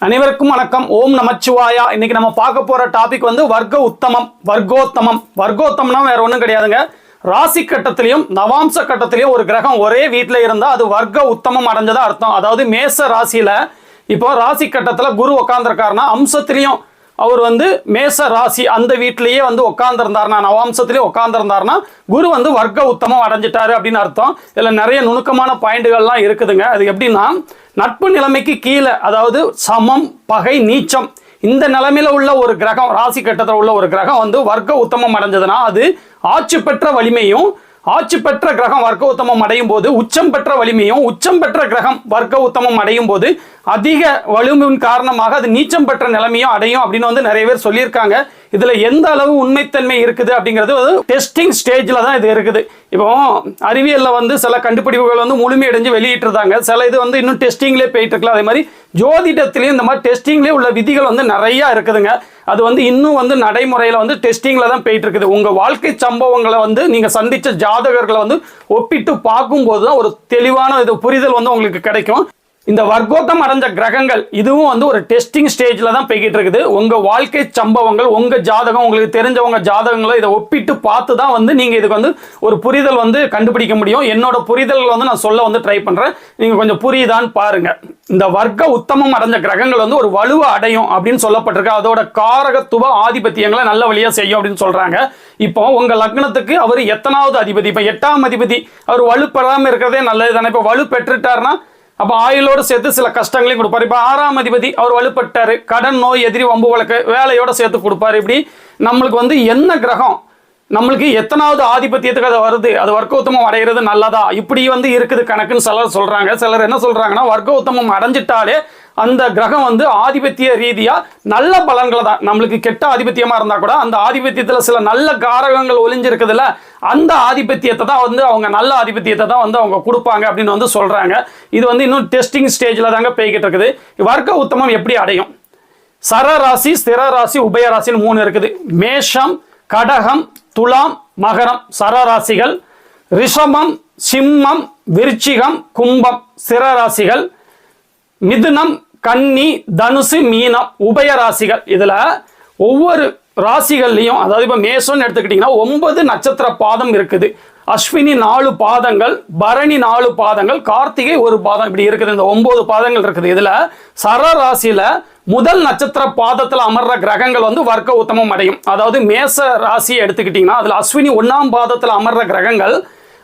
அனைவருக்கும் வணக்கம். ஓம் நமச்சிவாயா. இன்னைக்கு நம்ம பார்க்க போற டாபிக் வந்து வர்க்கோத்தமம்னா வேற ஒன்றும் கிடையாதுங்க. ராசி கட்டத்திலையும் நவாம்ச கட்டத்திலையும் ஒரு கிரகம் ஒரே வீட்டில் இருந்தால் அது வர்க்க உத்தமம் அடைஞ்சதா அர்த்தம். அதாவது மேச ராசியில இப்போ ராசி கட்டத்தில் குரு உட்காந்துருக்காருன்னா அம்சத்திலையும் அவர் வந்து மேச ராசி அந்த வீட்டிலேயே வந்து உட்காந்துருந்தாருனா நவாம்சத்திலேயே உட்காந்துருந்தாருன்னா குரு வந்து வர்க்க உத்தமம் அடைஞ்சிட்டாரு அப்படின்னு அர்த்தம். இதில் நிறைய நுணுக்கமான பாயிண்ட்கள்லாம் இருக்குதுங்க. அது எப்படின்னா, நட்பு நிலைமைக்கு கீழே, அதாவது சமம், பகை, நீச்சம், இந்த நிலைமையில உள்ள ஒரு கிரகம், ராசி கட்டத்தில் உள்ள ஒரு கிரகம் வந்து வர்க்க உத்தமம் அடைஞ்சதுன்னா அது ஆட்சி பெற்ற வலிமையும், ஆட்சி பெற்ற கிரகம் வர்க்க உத்தமம் அடையும் போது உச்சம் பெற்ற வலிமையும், உச்சம் பெற்ற கிரகம் வர்க்க உத்தமம் அடையும் போது அதிக வலிமையின் காரணமாக அது நீச்சம் பெற்ற நிலைமையும் அடையும் அப்படின்னு வந்து நிறைய பேர் சொல்லியிருக்காங்க. இதுல எந்த அளவு உண்மைத்தன்மை இருக்குது அப்படிங்கிறது டெஸ்டிங் ஸ்டேஜ்ல தான் இது இருக்குது. இப்போ அறிவியல்ல வந்து சில கண்டுபிடிப்புகள் வந்து முழுமையடைஞ்சு வெளியிட்டிருந்தாங்க. சில இது வந்து இன்னும் டெஸ்டிங்லேயே போயிட்டு இருக்கலாம். அதே மாதிரி ஜோதிடத்திலையும் இந்த மாதிரி டெஸ்டிங்லேயே உள்ள விதிகள் வந்து நிறைய இருக்குதுங்க. அது வந்து இன்னும் வந்து நடைமுறையில் வந்து டெஸ்டிங்கில் தான் போயிட்டு இருக்குது. உங்கள் வாழ்க்கை சம்பவங்களை வந்து நீங்கள் சந்தித்த ஜாதகர்களை வந்து ஒப்பிட்டு பார்க்கும்போது தான் ஒரு தெளிவான இது புரிதல் வந்து உங்களுக்கு கிடைக்கும். இந்த வர்க்கோத்தம் அடைஞ்ச கிரகங்கள் இதுவும் வந்து ஒரு டெஸ்டிங் ஸ்டேஜில் தான் போய்கிட்டு இருக்குது. உங்கள் வாழ்க்கை சம்பவங்கள், உங்கள் ஜாதகம், உங்களுக்கு தெரிஞ்சவங்க ஜாதகங்களை இதை ஒப்பிட்டு பார்த்து தான் வந்து நீங்கள் இதுக்கு வந்து ஒரு புரிதல் வந்து கண்டுபிடிக்க முடியும். என்னோட புரிதல்கள் வந்து நான் சொல்ல வந்து ட்ரை பண்ணுறேன். நீங்கள் கொஞ்சம் புரியுதான்னு பாருங்க. இந்த வர்க்க உத்தமம் அடைஞ்ச கிரகங்கள் வந்து ஒரு வலுவை அடையும் அப்படின்னு சொல்லப்பட்டிருக்கு. அதோட காரகத்துவ ஆதிபத்தியங்களை நல்ல வழியாக செய்யும் அப்படின்னு சொல்கிறாங்க. இப்போ உங்கள் லக்னத்துக்கு அவர் எத்தனாவது அதிபதி? இப்போ 8ஆம் அதிபதி அவர் வலு பெறாமல் இருக்கிறதே நல்லது தானே. இப்போ வலு பெற்றுட்டாருன்னா அப்போ ஆயுளோடு சேர்த்து சில கஷ்டங்களையும் கொடுப்பாரு. இப்போ 6ஆம் அதிபதி அவர் வலுப்பட்டாரு, கடன், நோய், எதிரி, வம்பு வழக்கு, வேலையோட சேர்த்து கொடுப்பாரு. இப்படி நம்மளுக்கு வந்து என்ன கிரகம் நம்மளுக்கு எத்தனாவது ஆதிபத்தியத்துக்கு அது வருது, அது வர்க்க உத்தமம் அடைகிறது நல்லதா, இப்படி வந்து இருக்குது கணக்குன்னு சிலர் சொல்றாங்க. சிலர் என்ன சொல்றாங்கன்னா, வர்க்க உத்தமம் அடைஞ்சிட்டாலே அந்த கிரகம் வந்து ஆதிபத்திய ரீதியா நல்ல பலன்களை தான், நம்மளுக்கு கெட்ட ஆதிபத்தியமா இருந்தா கூட அந்த ஆதிபத்தியத்துல சில நல்ல காரகங்கள் ஒளிஞ்சிருக்குதுல்ல, அந்த ஆதிபத்தியத்தை தான் வந்து அவங்க நல்ல ஆதிபத்தியத்தை தான் வந்து அவங்க கொடுப்பாங்க அப்படின்னு வந்து சொல்றாங்க. இது வந்து இன்னும் டெஸ்டிங் ஸ்டேஜ்ல தாங்க போய்கிட்டு இருக்குது. வர்க்க உத்தமம் எப்படி அடையும்? சரராசி, ஸ்திர ராசி, உபயராசின்னு 3 இருக்குது. மேஷம், கடகம், துலாம், மகரம் சரராசிகள். ரிஷபம், சிம்மம், விருச்சிகம், கும்பம் ஸ்திரராசிகள். மிதுனம், கன்னி, தனுசு, மீனம் உபயராசிகள். இதுல ஒவ்வொரு ராசிகள்லையும், அதாவது இப்போ மேஷம்னு எடுத்துக்கிட்டிங்கன்னா 9 நட்சத்திர பாதம் இருக்குது. அஸ்வினி 4 பாதங்கள், பரணி 4 பாதங்கள், கார்த்திகை 1 பாதம், இப்படி இருக்குது. இந்த 9 பாதங்கள் இருக்குது. இதுல சரராசியில முதல் நட்சத்திர பாதத்தில் அமர்ற கிரகங்கள் வந்து வர்க்க உத்தமம் அடையும். அதாவது மேச ராசியை எடுத்துக்கிட்டிங்கன்னா அதில் அஸ்வினி 1ஆம் பாதத்தில் அமர்ற கிரகங்கள்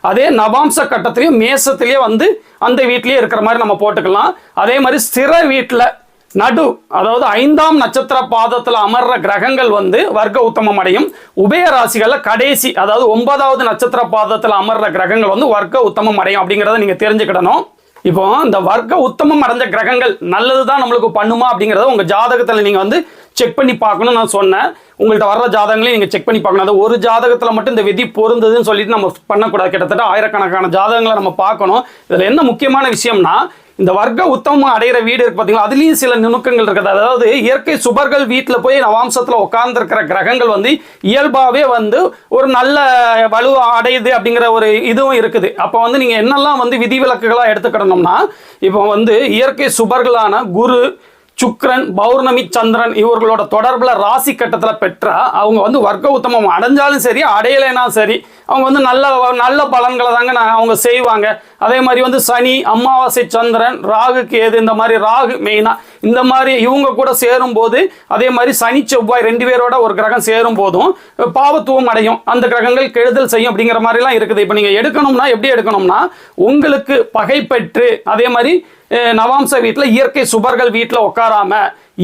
அதே நவாம்ச கட்டத்திலையும் மேசத்திலேயே வந்து அந்த வீட்டிலேயே இருக்கிற மாதிரி நம்ம போட்டுக்கலாம். அதே மாதிரி ஸ்திர வீட்டில் நடு, அதாவது 5ஆம் நட்சத்திர பாதத்தில் அமர்ற கிரகங்கள் வந்து வர்க்க உத்தமம் அடையும். உபயராசிகளில் கடைசி, அதாவது 9ஆவது நட்சத்திர பாதத்தில் அமர்ற கிரகங்கள் வந்து வர்க்க உத்தமம் அடையும் அப்படிங்கிறத நீங்கள் தெரிஞ்சுக்கிடணும். இப்போ இந்த வர்க்க உத்தமம் அடைஞ்ச கிரகங்கள் நல்லதுதான் நம்மளுக்கு பண்ணுமா அப்படிங்கிறத உங்கள் ஜாதகத்தில் நீங்கள் வந்து செக் பண்ணி பார்க்கணும். நான் சொன்னேன், உங்கள்கிட்ட வர்ற ஜாதகங்களையும் நீங்கள் செக் பண்ணி பார்க்கணும். அது ஒரு ஜாதகத்தில் மட்டும் இந்த விதி பொருந்ததுன்னு சொல்லிட்டு நம்ம பண்ணக்கூடாது. கிட்டத்தட்ட ஆயிரக்கணக்கான ஜாதகங்களை நம்ம பார்க்கணும். இதில் என்ன முக்கியமான விஷயம்னா, இந்த வர்க்க உத்தமம் அடைகிற வீடு இருக்கு பார்த்தீங்களா, அதுலேயும் சில நுணுக்கங்கள் இருக்குது. அதாவது இயற்கை சுபர்கள் வீட்டில் போய் நவாம்சத்தில் உட்கார்ந்துருக்கிற கிரகங்கள் வந்து இயல்பாகவே வந்து ஒரு நல்ல வலு அடையுது அப்படிங்கிற ஒரு இதுவும் இருக்குது. அப்போ வந்து நீங்கள் என்னெல்லாம் வந்து விதிவிலக்குகளாக எடுத்துக்கிடணும்னா, இப்போ வந்து இயற்கை சுபர்களான குரு, சுக்கிரன், பௌர்ணமி, சந்திரன் இவர்களோட தொடர்புல ராசி கட்டத்தில் பெற்றா அவங்க வந்து வர்க்க உத்தமம் அடைஞ்சாலும் சரி, அடையலைனா சரி, அவங்க வந்து நல்ல பலன்களை தாங்க அவங்க செய்வாங்க. அதே மாதிரி வந்து சனி, அமாவாசை, சந்திரன், ராகு, கேது, இந்த மாதிரி ராகு மெயினாக இந்த மாதிரி இவங்க கூட சேரும் போது, அதே மாதிரி சனி, செவ்வாய் 2 பேரோட ஒரு கிரகம் சேரும் போதும் பாவத்துவம் அடையும். அந்த கிரகங்கள் கெடுதல் செய்யும் அப்படிங்கிற மாதிரிலாம் இருக்குது. இப்போ நீங்கள் எடுக்கணும்னா எப்படி எடுக்கணும்னா, உங்களுக்கு பகை பெற்று, அதே மாதிரி நவாம்ச வீட்டில் இயற்கை சுபர்கள் வீட்டில் உட்காராம,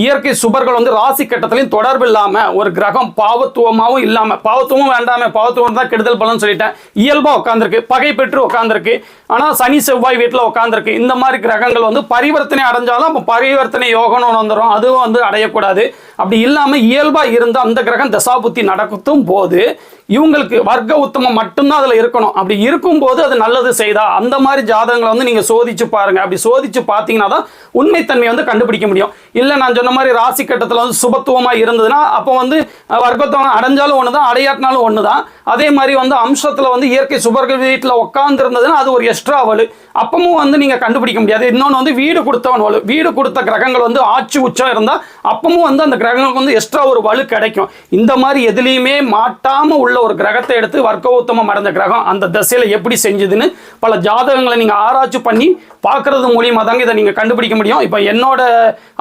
இயற்கை சுபர்கள் வந்து ராசி கட்டத்திலையும் தொடர்பு இல்லாம, ஒரு கிரகம் பாவத்துவமாகவும் இல்லாம, பாவத்துவமும் வேண்டாம, பாவத்துவம் தான் கெடுதல் பலன் சொல்லிட்டேன், இயல்பா உட்காந்துருக்கு, பகை பெற்று உட்காந்துருக்கு, ஆனால் சனி செவ்வாய் வீட்டில் உட்காந்துருக்கு. இந்த மாதிரி கிரகங்கள் வந்து பரிவர்த்தனை அடைஞ்சாலும் அப்போ பரிவர்த்தனை யோகம்னு வந்துடும், அதுவும் வந்து அடையக்கூடாது. அப்படி இல்லாமல் இயல்பா இருந்து அந்த கிரகம் தசாபுத்தி நடக்கும் போது இவங்களுக்கு வர்க்க உத்தமம் மட்டும்தான் அதில் இருக்கணும். அப்படி இருக்கும்போது அது நல்லது செய்தா அந்த மாதிரி ஜாதகங்களை வந்து நீங்கள் சோதிச்சு பாருங்க. அப்படி சோதிச்சு பார்த்தீங்கன்னா தான் உண்மைத்தன்மையை வந்து கண்டுபிடிக்க முடியும். இல்லை நான் சொன்ன மாதிரி ராசி கட்டத்தில் வந்து சுபத்துவமாக இருந்ததுன்னா அப்போ வந்து வர்க்கத்துவம் அடைஞ்சாலும் ஒன்று தான், அடையாட்டினாலும் ஒன்று தான். அதே மாதிரி வந்து அம்சத்தில் வந்து இயற்கை சுபர்கள் வீட்டில் உட்கார்ந்து இருந்ததுன்னா அது ஒரு எக்ஸ்ட்ரா வலு. அப்பமும் வந்து நீங்க கண்டுபிடிக்க முடியாது. இன்னொன்று வந்து வீடு கொடுத்தவன் வலு, வீடு கொடுத்த கிரகங்கள் வந்து ஆட்சி உச்சம் இருந்தால் அப்பமும் வந்து அந்த கிரகங்களுக்கு வந்து எக்ஸ்ட்ரா ஒரு வலு கிடைக்கும். இந்த மாதிரி எதுலேயுமே மாட்டாம உள்ள ஒரு கிரகத்தை எடுத்து வர்க்க உத்தமம் அடைஞ்ச கிரகம் அந்த திசையில எப்படி செஞ்சுதுன்னு பல ஜாதகங்களை நீங்க ஆராய்ச்சி பண்ணி பார்க்கறது மூலியமா தாங்க இதை நீங்க கண்டுபிடிக்க முடியும். இப்போ என்னோட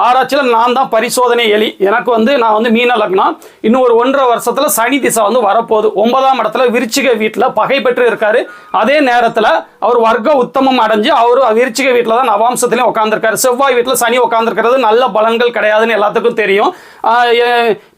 ஆராய்ச்சியில் நான் தான் பரிசோதனை எலி. எனக்கு வந்து நான் வந்து மீன லக்னம், இன்னும் ஒரு 1.5 வருஷத்துல சனி திசை வந்து வரப்போகுது. 9ஆம் இடத்துல விருச்சிக வீட்டில் பகை பெற்று இருக்காரு. அதே நேரத்தில் அவர் வர்க்க உத்தமம் அடைஞ்சு அவர் விருச்சிக வீட்டில் தான் நவாம்சத்திலையும் உட்காந்துருக்காரு. செவ்வாய் வீட்டில் சனி உட்காந்துருக்கிறது நல்ல பலன்கள் கிடையாதுன்னு எல்லாத்துக்கும் தெரியும்.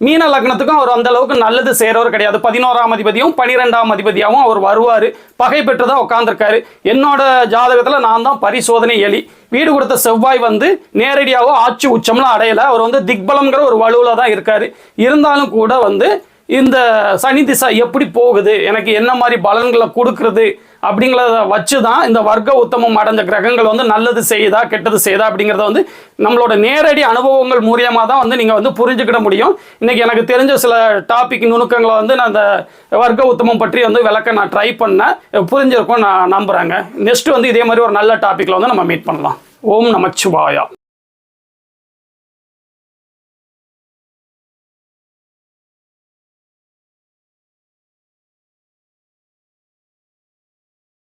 மீன லக்னத்துக்கும் அவர் அந்த அளவுக்கு நல்லது செய்கிறவர் கிடையாது. 11ஆம் அதிபதியும் 12ஆம் அதிபதியாகவும் அவர் வருவார். பகை பெற்று தான் உட்காந்துருக்காரு. என்னோட ஜாதகத்தில் நான் தான் பரிசோதனை எலி. வீடு கொடுத்த செவ்வாய் வந்து நேரடியாக ஆட்சி உச்சம்லாம் அடையலை. அவர் வந்து திக்பலம்ங்கிற ஒரு வலுவில் தான் இருக்காரு. இருந்தாலும் கூட வந்து இந்த சனி திசை எப்படி போகுது, எனக்கு என்ன மாதிரி பலன்களை கொடுக்குறது அப்படிங்கிறத வச்சு தான் இந்த வர்க்க உத்தமம் அடைஞ்ச கிரகங்கள் வந்து நல்லது செய்யுதா கெட்டது செய்யுதா அப்படிங்கிறத வந்து நம்மளோட நேரடி அனுபவங்கள் மூலியமாக தான் வந்து நீங்கள் வந்து புரிஞ்சுக்கிட முடியும். இன்றைக்கி எனக்கு தெரிஞ்ச சில டாபிக் நுணுக்கங்களை வந்து நான் அந்த வர்க்க உத்தமம் பற்றி வந்து விளக்க நான் ட்ரை பண்ணேன். புரிஞ்சிருக்கும் நான் நம்புகிறேங்க. நெக்ஸ்ட் வந்து இதே மாதிரி ஒரு நல்ல டாப்பிக்கில் வந்து நம்ம மீட் பண்ணலாம். ஓம் நமச்சிவாயா.